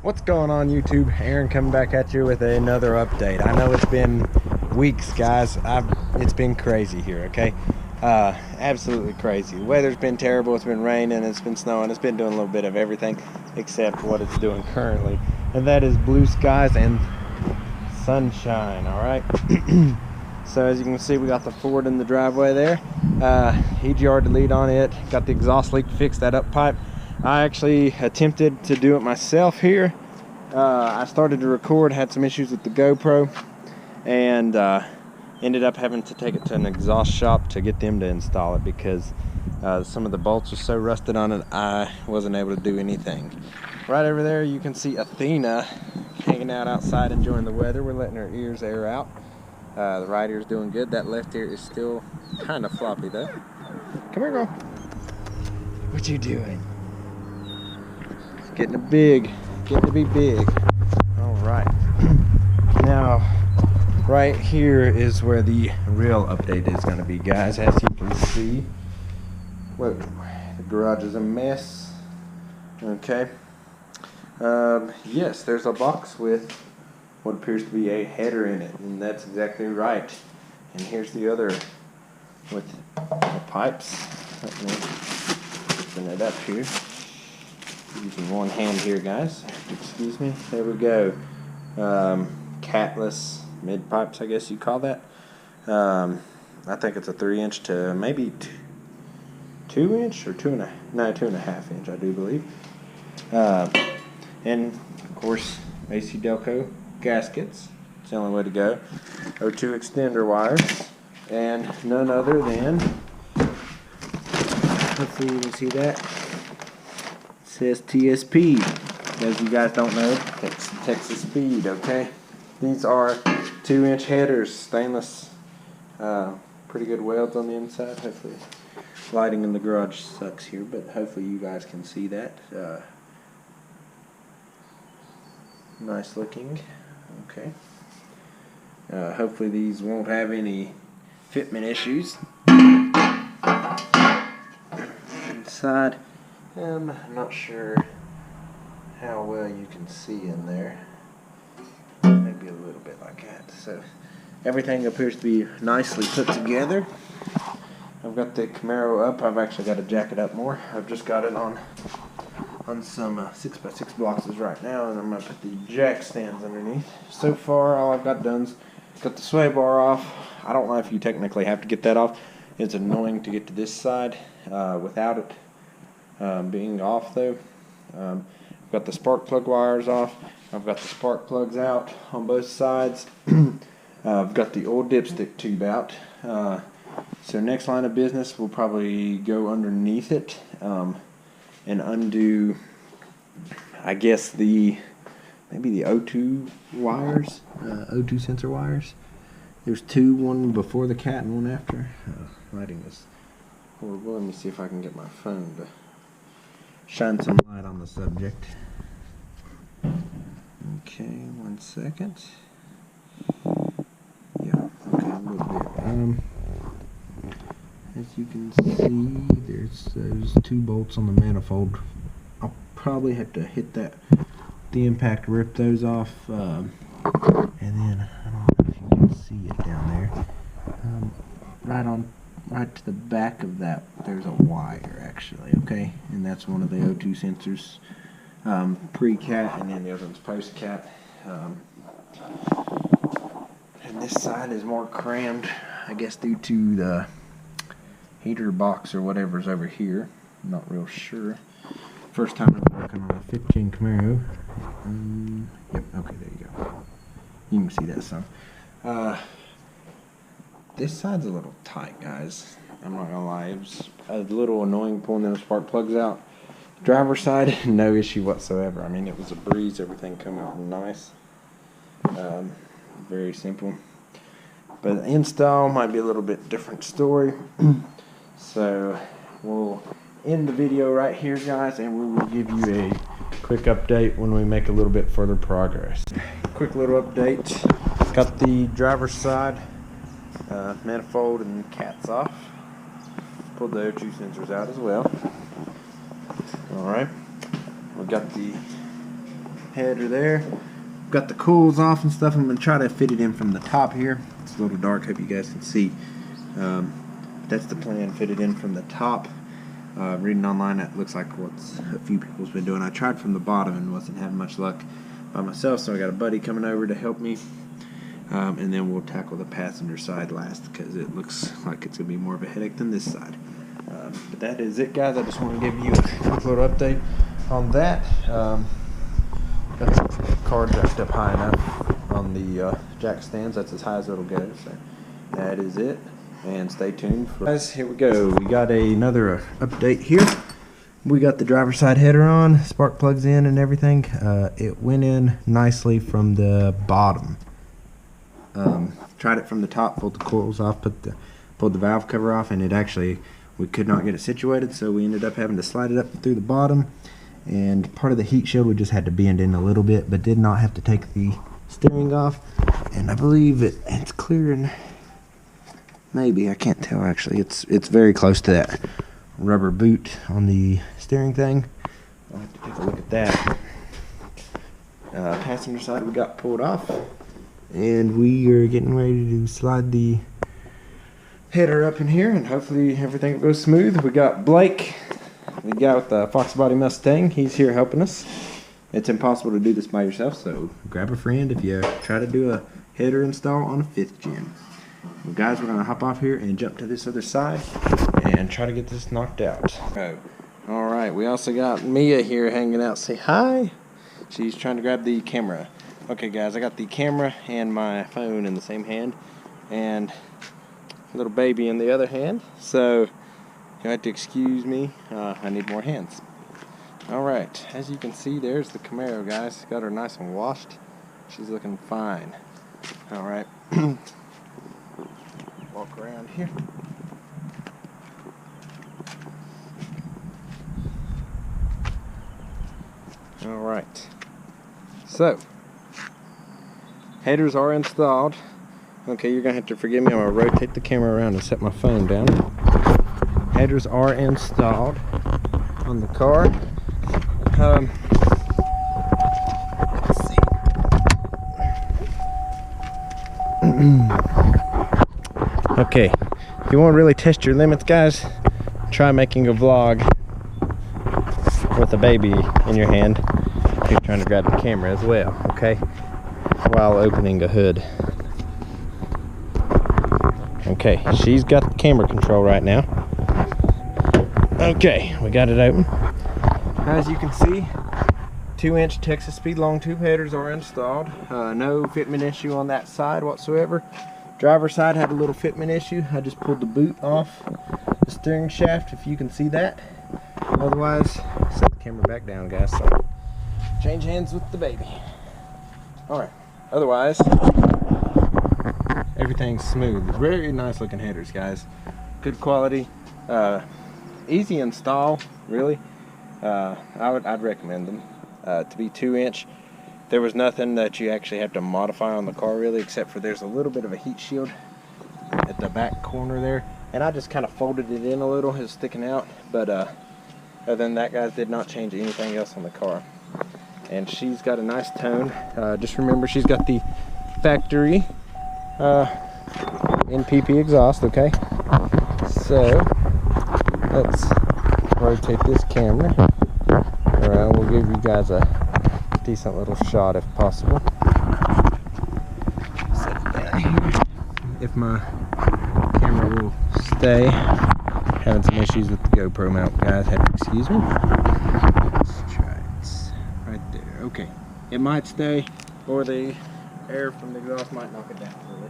What's going on, YouTube? Aaron coming back at you with another update. I know it's been weeks, guys. It's been crazy here, okay? Absolutely crazy. The weather's been terrible. It's been raining, it's been snowing, it's been doing a little bit of everything except what it's doing currently, and that is blue skies and sunshine. All right. So as you can see, we got the Ford in the driveway there. EGR delete on it. Got the exhaust leak fixed, that up pipe. I actually attempted to do it myself here. I started to record, had some issues with the GoPro, and ended up having to take it to an exhaust shop to get them to install it because some of the bolts are so rusted on it, I wasn't able to do anything. Right over there you can see Athena hanging out outside enjoying the weather. We're letting her ears air out. The right ear's doing good. That left ear is still kind of floppy though. Come here, girl. What you doing? It's getting to be big. All right. Now, right here is where the real update is going to be, guys. As you can see, whoa, the garage is a mess. Okay. Yes, there's a box with what appears to be a header in it, and that's exactly right. And here's the other with the pipes. Let me open it up here. Using one hand here, guys. Excuse me. There we go. Catless mid pipes, I guess you call that. I think it's a 3-inch to maybe 2-inch or 2.5 inch, I do believe. And of course, AC Delco gaskets. It's the only way to go. O2 extender wires, and none other than, hopefully you can see that. It says TSP. As you guys don't know, Texas Speed. Okay, these are 2-inch headers, stainless. Pretty good welds on the inside. Hopefully, lighting in the garage sucks here, but hopefully you guys can see that. Nice looking. Okay. Hopefully these won't have any fitment issues. Inside, I'm not sure how well you can see in there. Maybe a little bit like that. So everything appears to be nicely put together. I've got the Camaro up. I've actually got to jack it up more. I've just got it on some 6x6 boxes right now, and I'm going to put the jack stands underneath. So far, all I've got done is got the sway bar off. I don't know if you technically have to get that off. It's annoying to get to this side without it being off, though. I've got the spark plug wires off. I've got the spark plugs out on both sides. I've got the old dipstick tube out. So next line of business, we'll probably go underneath it and undo, I guess, maybe the O2 wires, O2 sensor wires. There's two, one before the cat and one after. Lighting is horrible. Let me see if I can get my phone to shine some light on the subject. Okay, 1 second. Yeah, okay, a little bit. As you can see, there's those 2 bolts on the manifold. I'll probably have to hit the impact, rip those off, and then I don't know if you can see it down there. Right to the back of that, there's a wire actually. Okay, and that's one of the O2 sensors, pre-cat, and then the other one's post-cat. And this side is more crammed, I guess, due to the heater box or whatever's over here. I'm not real sure. First time I'm working on a 15 Camaro. Yep, okay, there you go. You can see that some. This side's a little tight, guys. I'm not gonna lie. It was a little annoying pulling those spark plugs out. Driver's side, no issue whatsoever. I mean, it was a breeze. Everything came out nice. Very simple. But the install might be a little bit different story. So we'll end the video right here, guys, and we will give you a quick update when we make a little bit further progress. Quick little update. Got the driver's side manifold and cats off. Pulled the O2 sensors out as well. Alright. We got the header there. Got the coils off and stuff. I'm going to try to fit it in from the top here. It's a little dark, hope you guys can see. That's the plan, fit it in from the top. Reading online, that looks like what a few people's been doing. I tried from the bottom and wasn't having much luck by myself, so I got a buddy coming over to help me. And then we'll tackle the passenger side last because it looks like it's going to be more of a headache than this side. But that is it, guys. I just want to give you a quick little update on that. Got the car jacked up high enough on the jack stands. That's as high as it'll go. So that is it. And stay tuned. Guys, here we go. We got another update here. We got the driver's side header on. Spark plugs in and everything. It went in nicely from the bottom. Tried it from the top, pulled the coils off, pulled the valve cover off, and it actually, we could not get it situated, so we ended up having to slide it up through the bottom. And part of the heat shield we just had to bend in a little bit, but did not have to take the steering off. And I believe it's clearing. Maybe, I can't tell actually. It's very close to that rubber boot on the steering thing. I'll have to take a look at that. Passenger side we got pulled off, and we are getting ready to slide the header up in here, and hopefully everything goes smooth. We got Blake, we got the Fox Body Mustang. He's here helping us. It's impossible to do this by yourself, so grab a friend if you try to do a header install on a 5th gen. Well, guys, we're going to hop off here and jump to this other side and try to get this knocked out. All right, we also got Mia here hanging out. Say hi. She's trying to grab the camera. Okay, guys, I got the camera and my phone in the same hand and a little baby in the other hand. So you have to excuse me. I need more hands. All right, as you can see, there's the Camaro, guys. Got her nice and washed. She's looking fine. All right. Walk around here. All right. So, headers are installed. Okay, you're gonna have to forgive me. I'm gonna rotate the camera around and set my phone down. Headers are installed on the car. Let's see. Okay, if you want to really test your limits, guys, try making a vlog with a baby in your hand. You're trying to grab the camera as well, okay? While opening a hood. Okay, she's got the camera control right now. Okay, we got it open. As you can see, 2-inch Texas speed long tube headers are installed. No fitment issue on that side whatsoever. Driver's side had a little fitment issue. I just pulled the boot off the steering shaft, if you can see that. Otherwise, set the camera back down, guys. So, change hands with the baby. Alright, otherwise, everything's smooth. Very nice looking headers, guys. Good quality. Easy install, really. I'd recommend them. To be 2-inch. There was nothing that you actually have to modify on the car really, except for there's a little bit of a heat shield at the back corner there, and I just kind of folded it in a little. It's sticking out, but other than that, guys, did not change anything else on the car. And she's got a nice tone. Just remember, she's got the factory NPP exhaust. Okay, so let's rotate this camera around. We'll give you guys a decent little shot if possible. Set it down here. If my camera will stay. Having some issues with the GoPro mount, guys. Have to excuse me. Let's try it. Right there. Okay. It might stay, or the air from the exhaust might knock it down a little.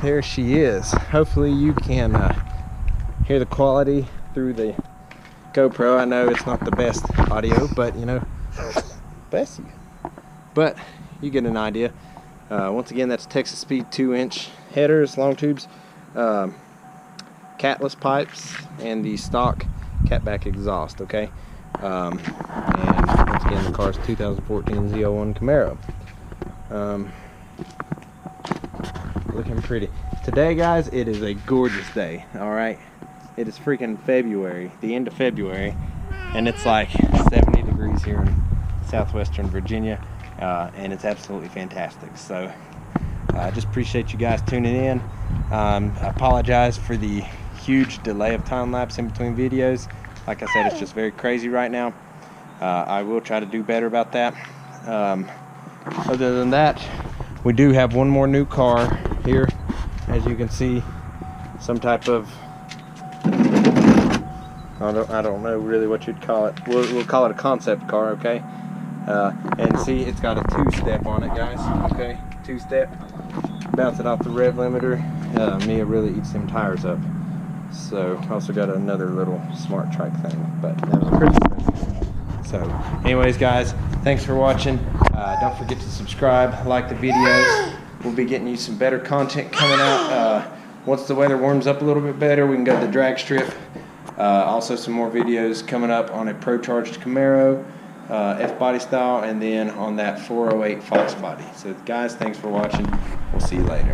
there she is. Hopefully you can hear the quality through the GoPro. I know it's not the best audio, but you know, bless you. But you get an idea. Once again, that's Texas Speed 2-inch headers, long tubes, catless pipes, and the stock catback exhaust. Okay, and once again, the car's 2014 ZL1 Camaro. Looking pretty. Today, guys, it is a gorgeous day. All right, it is freaking February, the end of February, and it's like 70 degrees here in southwestern Virginia, and it's absolutely fantastic. So I just appreciate you guys tuning in. I apologize for the huge delay of time lapse in between videos. Like I said, it's just very crazy right now. I will try to do better about that. Other than that, we do have one more new car here, as you can see. Some type of, I don't know really what you'd call it. We'll call it a concept car, okay? And see, it's got a 2-step on it, guys. Okay, 2-step. Bounce it off the rev limiter. Mia really eats them tires up. So also got another little smart trike thing, but that was pretty expensive. So anyways, guys, thanks for watching. Don't forget to subscribe, like the videos. We'll be getting you some better content coming out. Once the weather warms up a little bit better, we can go to the drag strip. Also some more videos coming up on a Pro-Charged Camaro, F-body style, and then on that 408 Fox body. So guys, thanks for watching. We'll see you later.